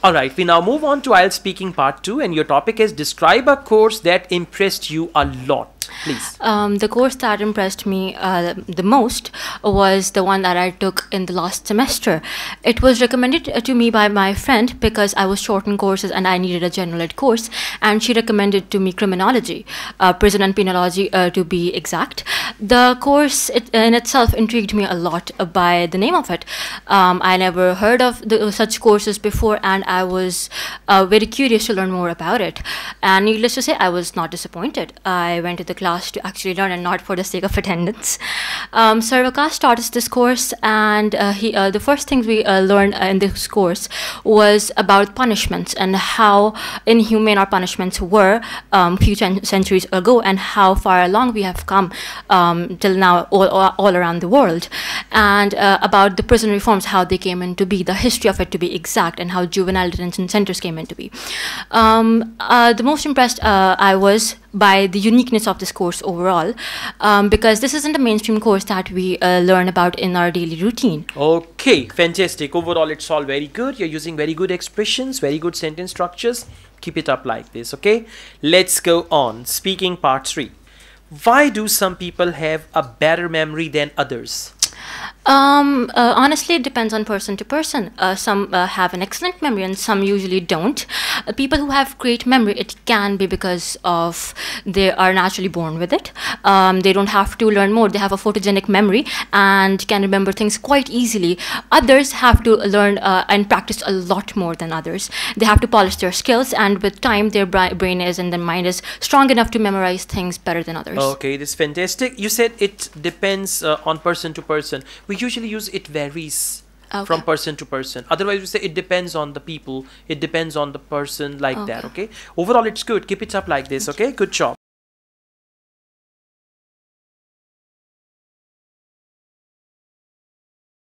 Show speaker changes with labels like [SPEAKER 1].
[SPEAKER 1] All right, we now move on to IELTS speaking part 2, and your topic is describe a course that impressed you a lot. Please.
[SPEAKER 2] The course that impressed me the most was the one that I took in the last semester. It was recommended to me by my friend because I was short in courses and I needed a general ed course, and she recommended to me criminology, prison and penology to be exact. The course in itself intrigued me a lot by the name of it. I never heard of such courses before, and I was very curious to learn more about it. And needless to say, I was not disappointed. I went to the class to actually learn and not for the sake of attendance. Sarvakas taught us this course, and the first things we learned in this course was about punishments and how inhumane our punishments were few centuries ago, and how far along we have come till now all around the world, and about the prison reforms, how they came into be, the history of it to be exact, and how juvenile detention centers came into be. The most impressed I was by the uniqueness of this course overall, because this isn't a mainstream course that we learn about in our daily routine.
[SPEAKER 1] Okay, fantastic. Overall, it's all very good. You're using very good expressions, very good sentence structures. Keep it up like this, okay? Let's go on. Speaking part 3. Why do some people have a better memory than others?
[SPEAKER 2] Honestly, it depends on person to person. Some have an excellent memory and some usually don't. People who have great memory, it can be because of they are naturally born with it. They don't have to learn more. They have a photogenic memory and can remember things quite easily. Others have to learn and practice a lot more than others. They have to polish their skills, and with time their brain is and their mind is strong enough to memorize things better than others.
[SPEAKER 1] Okay, that's fantastic. You said it depends on person to person. We usually use it varies from person to person. Otherwise, we say it depends on the people. It depends on the person, like that. Okay. Overall, it's good. Keep it up like this. Okay. Good job.